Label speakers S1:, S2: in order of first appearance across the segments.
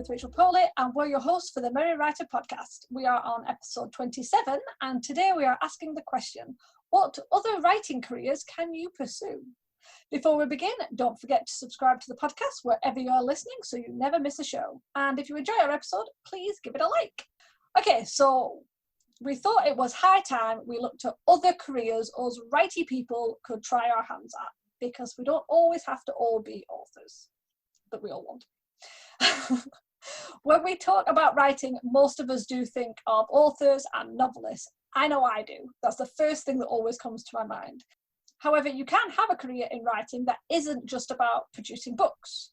S1: with Rachel Poley, and we're your hosts for the Merry Writer podcast. We are on episode 27, and today we are asking the question, what other writing careers can you pursue? Before we begin, don't forget to subscribe to the podcast wherever you are listening so you never miss a show. And if you enjoy our episode, please give it a like. Okay, so we thought it was high time we looked at other careers us righty people could try our hands at, because we don't always have to all be authors, but we all want. When we talk about writing, most of us do think of authors and novelists. I know I do. That's the first thing that always comes to my mind. However, you can have a career in writing that isn't just about producing books.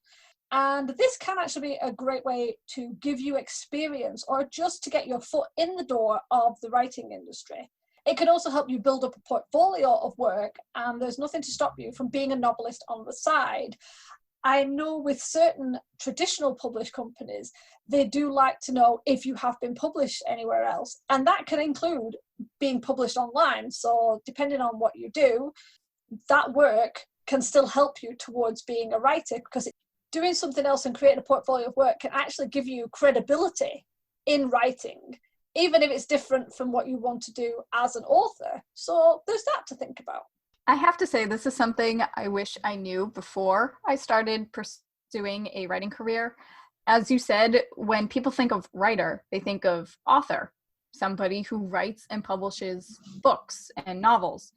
S1: And this can actually be a great way to give you experience or just to get your foot in the door of the writing industry. It can also help you build up a portfolio of work, and there's nothing to stop you from being a novelist on the side. I know with certain traditional published companies, they do like to know if you have been published anywhere else. And that can include being published online. So depending on what you do, that work can still help you towards being a writer, because doing something else and creating a portfolio of work can actually give you credibility in writing, even if it's different from what you want to do as an author. So there's that to think about.
S2: I have to say, this is something I wish I knew before I started pursuing a writing career. As you said, when people think of writer, they think of author, somebody who writes and publishes books and novels.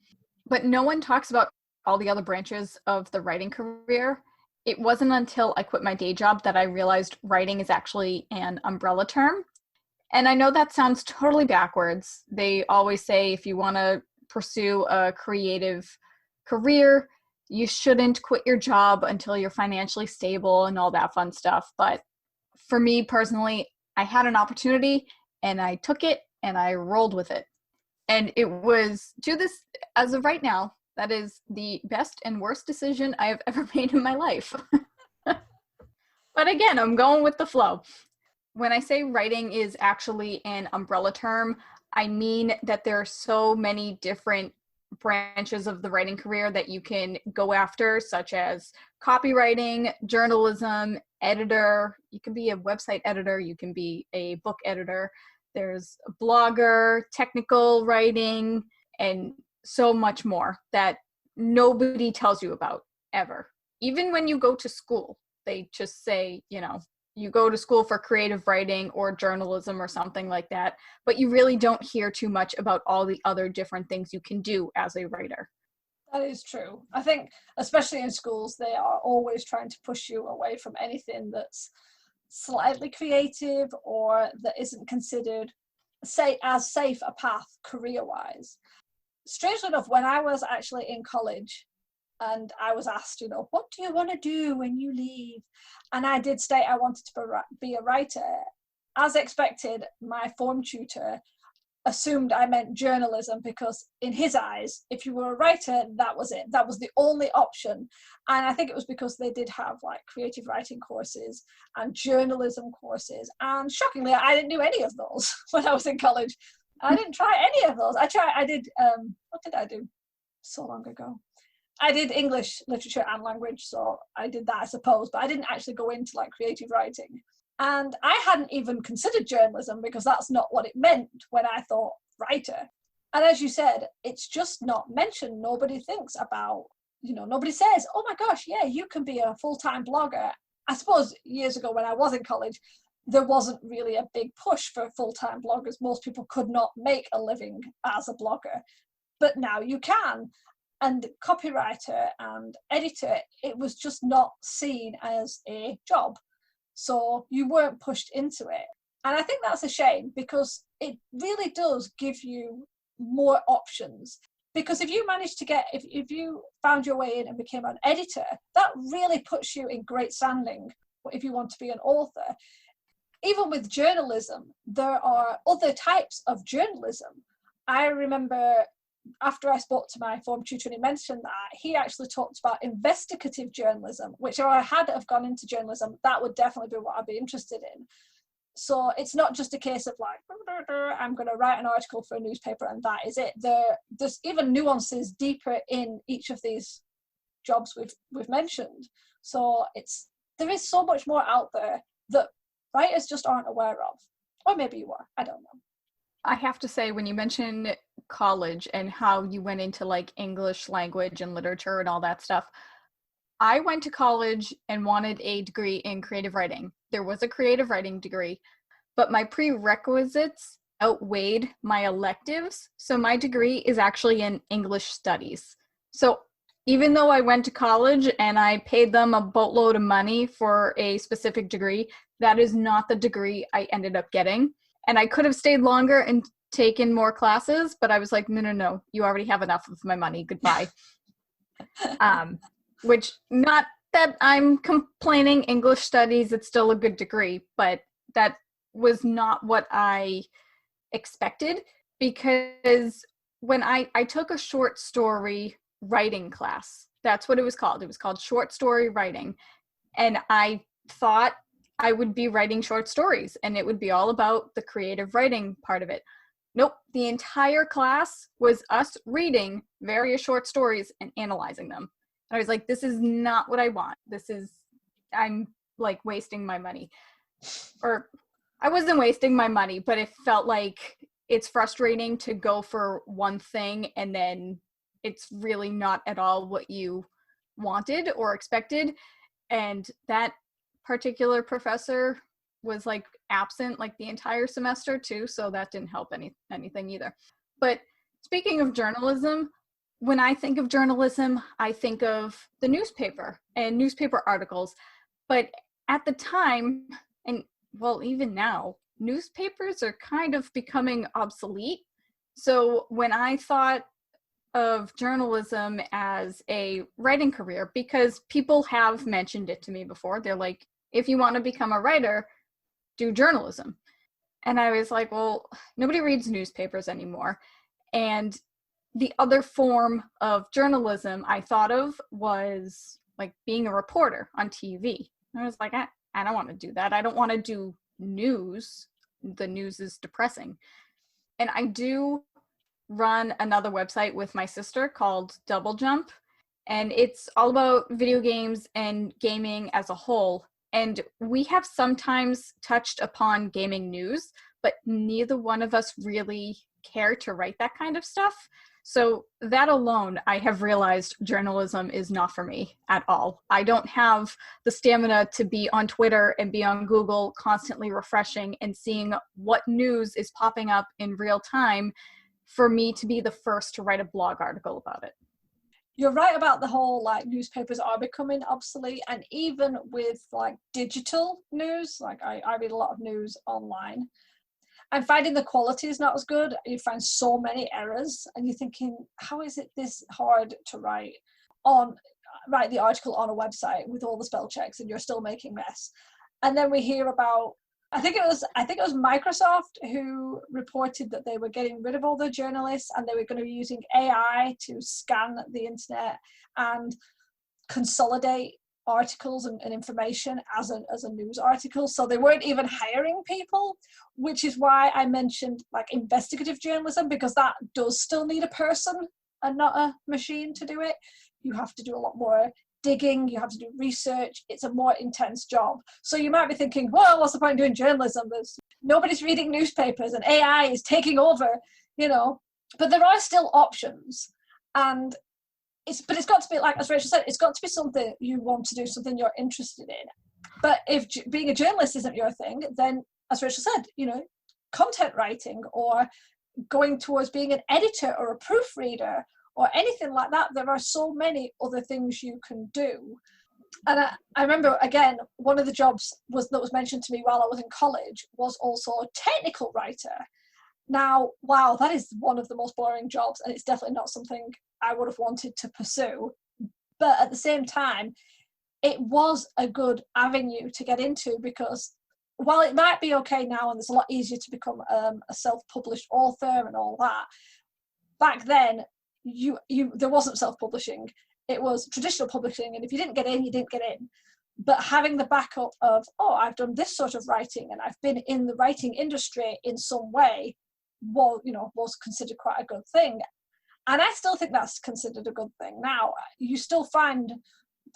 S2: But no one talks about all the other branches of the writing career. It wasn't until I quit my day job that I realized writing is actually an umbrella term. And I know that sounds totally backwards. They always say if you want to pursue a creative career, you shouldn't quit your job until you're financially stable and all that fun stuff. But for me personally, I had an opportunity and I took it and I rolled with it. And it was, to this, as of right now, that is the best and worst decision I have ever made in my life. But again, I'm going with the flow. When I say writing is actually an umbrella term, I mean that there are so many different branches of the writing career that you can go after, such as copywriting, journalism, editor. You can be a website editor, you can be a book editor. There's a blogger, technical writing, and so much more that nobody tells you about ever. Even when you go to school, they just say, you go to school for creative writing or journalism or something like that, but you really don't hear too much about all the other different things you can do as a writer.
S1: That is true. I think, especially in schools, they are always trying to push you away from anything that's slightly creative or that isn't considered as safe a path career-wise. Strangely enough, when I was actually in college and I was asked, what do you want to do when you leave? And I did state I wanted to be a writer. As expected, my form tutor assumed I meant journalism, because in his eyes, if you were a writer, that was it. That was the only option. And I think it was because they did have creative writing courses and journalism courses. And shockingly, I didn't do any of those when I was in college. I didn't try any of those. I did, what did I do? So long ago. I did English literature and language, so I did that, I suppose, but I didn't actually go into creative writing. And I hadn't even considered journalism, because that's not what it meant when I thought writer. And as you said, it's just not mentioned. Nobody thinks about, nobody says, oh my gosh, yeah, you can be a full-time blogger. I suppose years ago when I was in college, there wasn't really a big push for full-time bloggers. Most people could not make a living as a blogger, but now you can. And copywriter and editor, it was just not seen as a job. So you weren't pushed into it. And I think that's a shame, because it really does give you more options. Because if you manage to if you found your way in and became an editor, that really puts you in great standing if you want to be an author. Even with journalism, there are other types of journalism. I remember after I spoke to my form tutor and he mentioned that, he actually talked about investigative journalism, which if I had have gone into journalism, that would definitely be what I'd be interested in. So it's not just a case of I'm going to write an article for a newspaper and that is it. There's even nuances deeper in each of these jobs we've mentioned. So there is so much more out there that writers just aren't aware of. Or maybe you are, I don't know.
S2: I have to say, when you mention college and how you went into like English language and literature and all that stuff, I went to college and wanted a degree in creative writing. There was a creative writing degree, but my prerequisites outweighed my electives. So my degree is actually in English studies. So even though I went to college and I paid them a boatload of money for a specific degree, that is not the degree I ended up getting. And I could have stayed longer and taken more classes, but I was like, no, you already have enough of my money. Goodbye. Which, not that I'm complaining, English studies, it's still a good degree, but that was not what I expected, because when I took a short story writing class, that's what it was called. It was called short story writing. And I thought I would be writing short stories and it would be all about the creative writing part of it. Nope. The entire class was us reading various short stories and analyzing them. And I was like, this is not what I want. I'm like wasting my money. Or I wasn't wasting my money, but it felt like it's frustrating to go for one thing and then it's really not at all what you wanted or expected. And that particular professor was like absent like the entire semester too, so that didn't help anything either. But speaking of journalism, when I think of journalism, I think of the newspaper and newspaper articles. But at the time, and well, even now, newspapers are kind of becoming obsolete. So when I thought of journalism as a writing career, because people have mentioned it to me before, they're like, if you want to become a writer, do journalism. And I was like, well, nobody reads newspapers anymore. And the other form of journalism I thought of was like being a reporter on TV. I was like, I don't want to do that. I don't want to do news. The news is depressing. And I do run another website with my sister called Double Jump. And it's all about video games and gaming as a whole. And we have sometimes touched upon gaming news, but neither one of us really care to write that kind of stuff. So that alone, I have realized journalism is not for me at all. I don't have the stamina to be on Twitter and be on Google constantly refreshing and seeing what news is popping up in real time for me to be the first to write a blog article about it.
S1: You're right about the whole like newspapers are becoming obsolete, and even with like digital news, like I read a lot of news online. I'm finding the quality is not as good. You find so many errors and you're thinking, how is it this hard to write the article on a website with all the spell checks and you're still making mess? And then we hear about, I think it was Microsoft who reported that they were getting rid of all the journalists and they were going to be using AI to scan the internet and consolidate articles and information as a news article. So they weren't even hiring people, which is why I mentioned like investigative journalism, because that does still need a person and not a machine to do it. You have to do a lot more digging, you have to do research, it's a more intense job. So you might be thinking, well, what's the point of doing journalism? Nobody's reading newspapers and AI is taking over, but there are still options. And it's got to be, like as Rachel said, it's got to be something you want to do, something you're interested in. But if being a journalist isn't your thing, then as Rachel said, content writing or going towards being an editor or a proofreader or anything like that, there are so many other things you can do. And I remember, again, one of the jobs that was mentioned to me while I was in college was also a technical writer. Now, wow, that is one of the most boring jobs, and it's definitely not something I would have wanted to pursue. But at the same time, it was a good avenue to get into, because while it might be okay now and it's a lot easier to become a self-published author and all that, back then there wasn't self-publishing. It was traditional publishing, and if you didn't get in, you didn't get in. But having the backup of, I've done this sort of writing and I've been in the writing industry in some way, was considered quite a good thing. And I still think that's considered a good thing. Now, you still find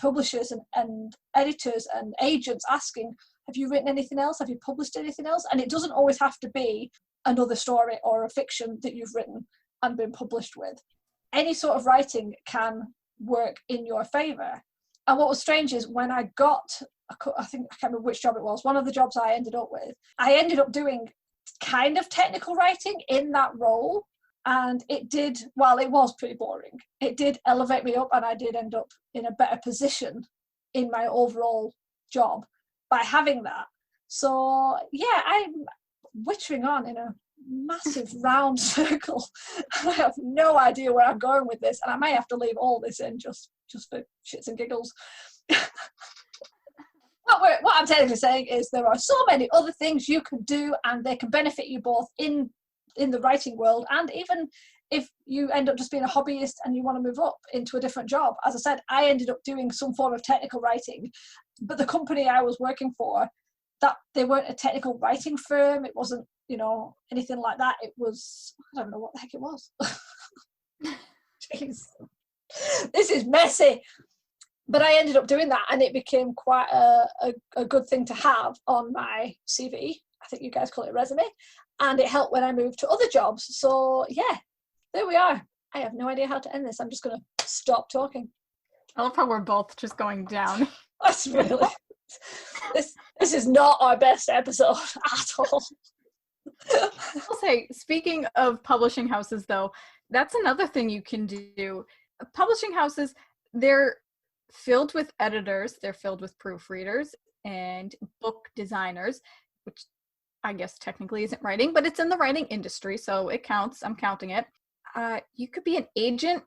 S1: publishers and editors and agents asking, have you written anything else? Have you published anything else? And it doesn't always have to be another story or a fiction that you've written and been published with. Any sort of writing can work in your favor. And what was strange is when I got, I think, I can't remember which job it was, one of the jobs I ended up with, I ended up doing kind of technical writing in that role. And it did, while it was pretty boring, it did elevate me up, and I did end up in a better position in my overall job by having that. So yeah, I'm wittering on in a massive round circle. I have no idea where I'm going with this, and I may have to leave all this in just for shits and giggles. What I'm technically saying is there are so many other things you can do, and they can benefit you both in the writing world, and even if you end up just being a hobbyist and you want to move up into a different job. As I said, I ended up doing some form of technical writing, but the company I was working for, that they weren't a technical writing firm. It wasn't, anything like that. It was, I don't know what the heck it was. Jeez, this is messy. But I ended up doing that, and it became quite a good thing to have on my CV. I think you guys call it a resume. And it helped when I moved to other jobs. So yeah, there we are. I have no idea how to end this. I'm just going to stop talking.
S2: I love how we're both just going down.
S1: That's really, this is not our best episode at all.
S2: I'll say, speaking of publishing houses, though, that's another thing you can do. Publishing houses, they're filled with editors, they're filled with proofreaders and book designers, which I guess technically isn't writing, but it's in the writing industry, so it counts. I'm counting it. You could be an agent,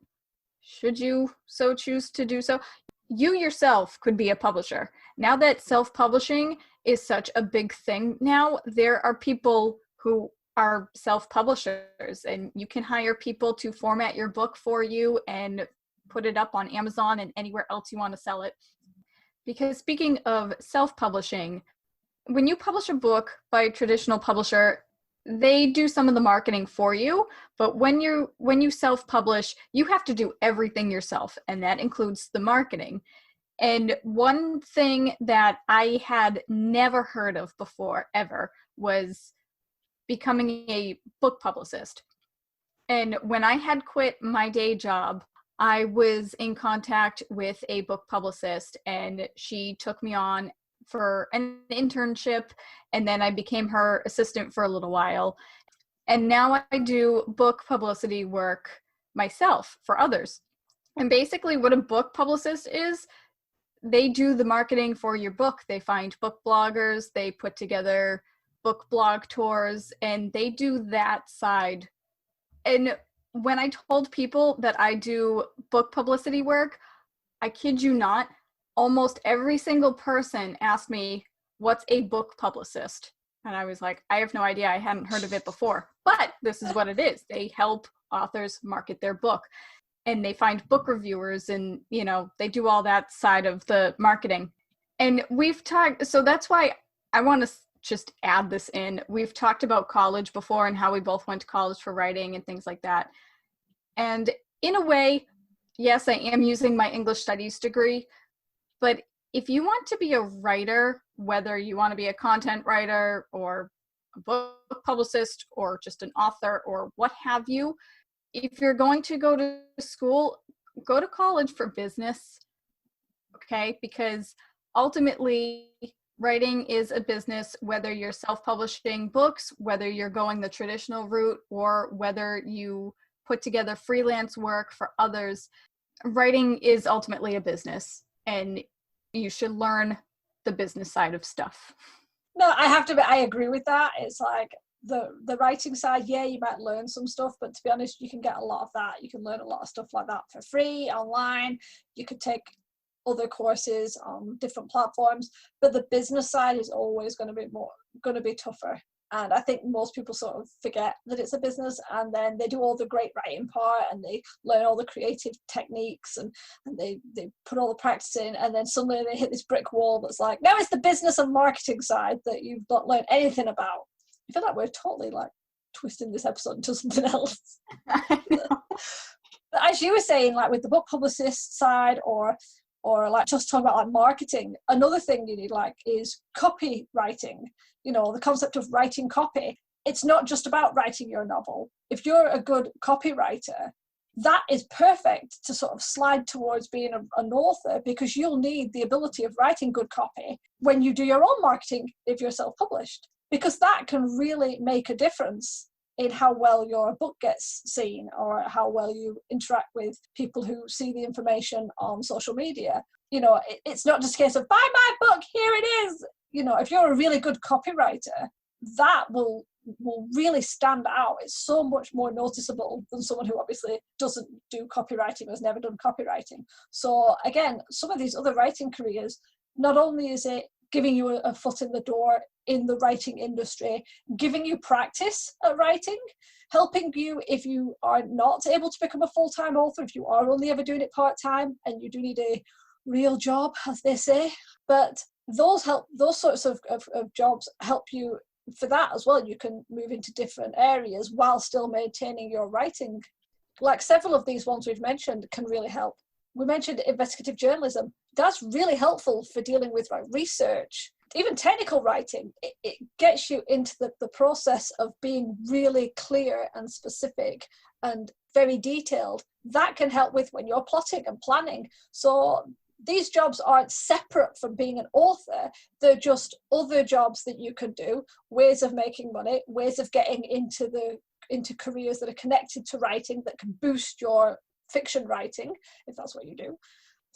S2: should you so choose to do so. You yourself could be a publisher. Now that self-publishing is such a big thing now, there are people who are self-publishers, and you can hire people to format your book for you and put it up on Amazon and anywhere else you want to sell it. Because speaking of self-publishing, when you publish a book by a traditional publisher, they do some of the marketing for you, but when you self-publish, you have to do everything yourself, and that includes the marketing. And one thing that I had never heard of before, ever, was becoming a book publicist. And when I had quit my day job, I was in contact with a book publicist, and she took me on for an internship, and then I became her assistant for a little while. And now I do book publicity work myself for others. And basically what a book publicist is, they do the marketing for your book. They find book bloggers, they put together book blog tours, and they do that side. And when I told people that I do book publicity work, I kid you not, almost every single person asked me, what's a book publicist? And I was like, I have no idea. I hadn't heard of it before, but this is what it is. They help authors market their book, and they find book reviewers, and, they do all that side of the marketing. And we've talked, so that's why I want to just add this in. We've talked about college before and how we both went to college for writing and things like that. And in a way, yes, I am using my English studies degree, but if you want to be a writer, whether you want to be a content writer or a book publicist or just an author or what have you, if you're going to go to school, go to college for business, okay? Because ultimately, writing is a business, whether you're self-publishing books, whether you're going the traditional route, or whether you put together freelance work for others. Writing is ultimately a business, and you should learn the business side of stuff.
S1: No, I agree with that. It's like the writing side, yeah, you might learn some stuff, but to be honest, you can get a lot of that. You can learn a lot of stuff like that for free online. You could take other courses on different platforms, but the business side is always going to be tougher. And I think most people sort of forget that it's a business, and then they do all the great writing part, and they learn all the creative techniques, and they put all the practice in, and then suddenly they hit this brick wall that's like, now it's the business and marketing side that you've not learned anything about. I feel like we're totally like twisting this episode into something else. But as you were saying, like with the book publicist side, or or like just talk about like marketing. Another thing you need like is copywriting, you know, the concept of writing copy. It's not just about writing your novel. If you're a good copywriter, that is perfect to sort of slide towards being an author, because you'll need the ability of writing good copy when you do your own marketing if you're self-published, because that can really make a difference in how well your book gets seen or how well you interact with people who see the information on social media. You know, it's not just a case of buy my book, here it is. You know, if you're a really good copywriter, that will really stand out. It's so much more noticeable than someone who obviously doesn't do copywriting, has never done copywriting. So again, some of these other writing careers, not only is it giving you a foot in the door in the writing industry, giving you practice at writing, helping you if you are not able to become a full-time author, if you are only ever doing it part-time and you do need a real job, as they say. But those sorts of jobs help you for that as well. You can move into different areas while still maintaining your writing. Like several of these ones we've mentioned can really help. We mentioned investigative journalism. That's really helpful for dealing with like research, even technical writing. It gets you into the process of being really clear and specific and very detailed. That can help with when you're plotting and planning. So these jobs aren't separate from being an author. They're just other jobs that you can do, ways of making money, ways of getting into careers that are connected to writing that can boost your fiction writing, if that's what you do.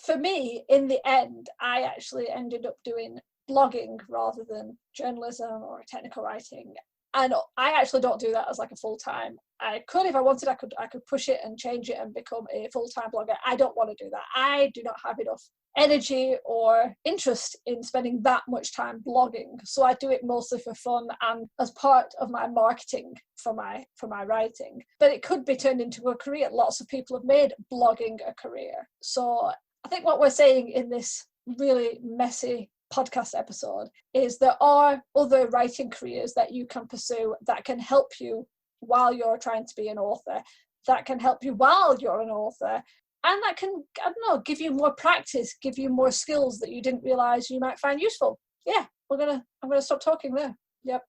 S1: For me, in the end, I actually ended up doing blogging rather than journalism or technical writing. And I actually don't do that as like a full-time. I could, if I wanted, I could push it and change it and become a full-time blogger. I don't want to do that. I do not have enough energy or interest in spending that much time blogging. So I do it mostly for fun and as part of my marketing for my writing. But it could be turned into a career. Lots of people have made blogging a career. So I think what we're saying in this really messy podcast episode is there are other writing careers that you can pursue that can help you while you're trying to be an author, that can help you while you're an author, and that can, I don't know, give you more practice, give you more skills that you didn't realize you might find useful. Yeah, I'm gonna stop talking there. Yep.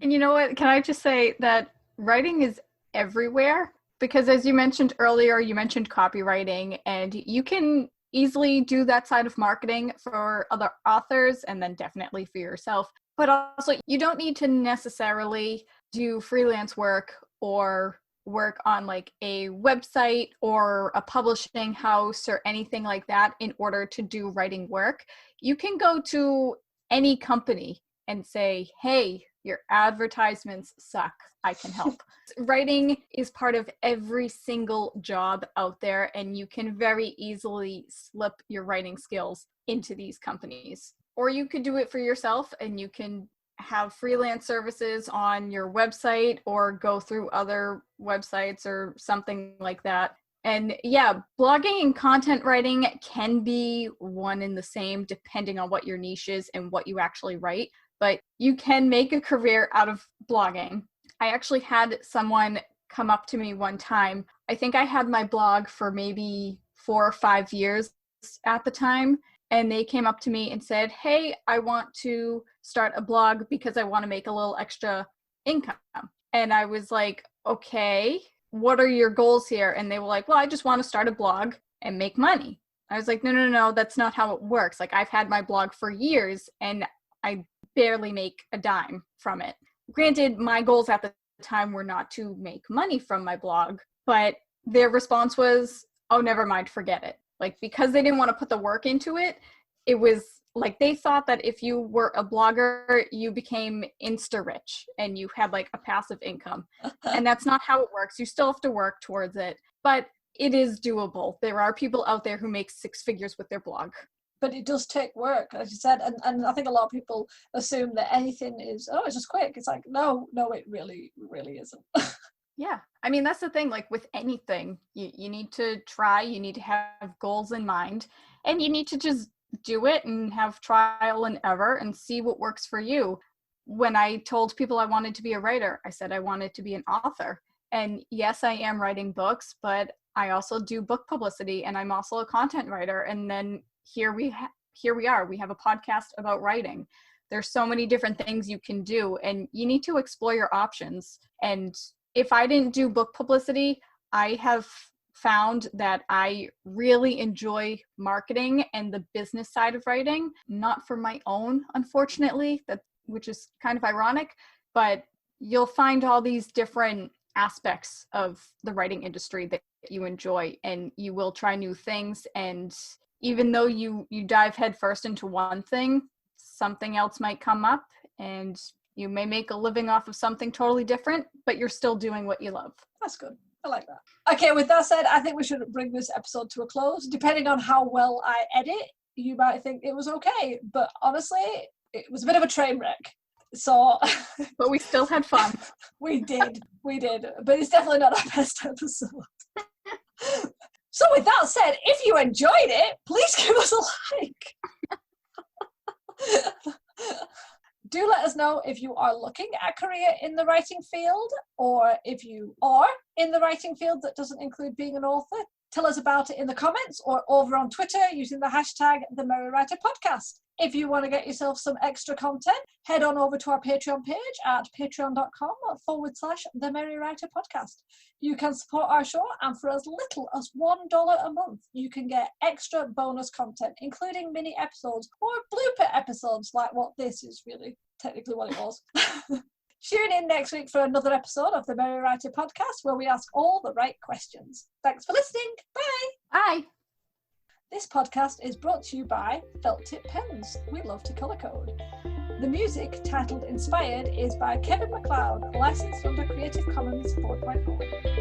S2: And you know what, can I just say that writing is everywhere, because as you mentioned earlier, you mentioned copywriting, and you can easily do that side of marketing for other authors and then definitely for yourself. But also, you don't need to necessarily do freelance work or work on like a website or a publishing house or anything like that in order to do writing work. You can go to any company and say, hey, your advertisements suck, I can help. Writing is part of every single job out there, and you can very easily slip your writing skills into these companies. Or you could do it for yourself, and you can have freelance services on your website or go through other websites or something like that. And yeah, blogging and content writing can be one and the same depending on what your niche is and what you actually write. But you can make a career out of blogging. I actually had someone come up to me one time. I think I had my blog for maybe 4 or 5 years at the time. And they came up to me and said, hey, I want to start a blog because I want to make a little extra income. And I was like, okay, what are your goals here? And they were like, well, I just want to start a blog and make money. I was like, no, that's not how it works. Like, I've had my blog for years and I barely make a dime from it. Granted, my goals at the time were not to make money from my blog, but their response was, oh, never mind, forget it. Like, because they didn't want to put the work into it, it was like they thought that if you were a blogger, you became insta-rich and you had like a passive income. And that's not how it works. You still have to work towards it, but it is doable. There are people out there who make 6 figures with their blog.
S1: But it does take work, as you said, and I think a lot of people assume that anything is, oh, it's just quick. It's like, no, it really isn't.
S2: Yeah. I mean, that's the thing, like with anything, you need to try, you need to have goals in mind, and you need to just do it and have trial and error and see what works for you. When I told people I wanted to be a writer, I said I wanted to be an author. And yes, I am writing books, but I also do book publicity and I'm also a content writer. And then here we are. We have a podcast about writing. There's so many different things you can do, and you need to explore your options. And if I didn't do book publicity, I have found that I really enjoy marketing and the business side of writing, not for my own, unfortunately, which is kind of ironic, but you'll find all these different aspects of the writing industry that you enjoy, and you will try new things. And even though you dive headfirst into one thing, something else might come up, and you may make a living off of something totally different, but you're still doing what you love.
S1: That's good. I like that. Okay, with that said, I think we should bring this episode to a close. Depending on how well I edit, you might think it was okay, but honestly, it was a bit of a train wreck. So,
S2: but we still had fun.
S1: We did, but it's definitely not our best episode. So with that said, if you enjoyed it, please give us a like. Do let us know if you are looking at a career in the writing field, or if you are in the writing field that doesn't include being an author. Tell us about it in the comments or over on Twitter using the hashtag #TheMerryWriterPodcast. If you want to get yourself some extra content, head on over to our Patreon page at patreon.com/TheMerryWriterPodcast. You can support our show, and for as little as $1 a month, you can get extra bonus content, including mini episodes or blooper episodes, like what this is really technically what it was. Tune in next week for another episode of the Merry Writer Podcast, where we ask all the right questions. Thanks for listening. Bye.
S2: Bye.
S1: This podcast is brought to you by Felt Tip Pens. We love to colour code. The music, titled Inspired, is by Kevin MacLeod, licensed under Creative Commons 4.0.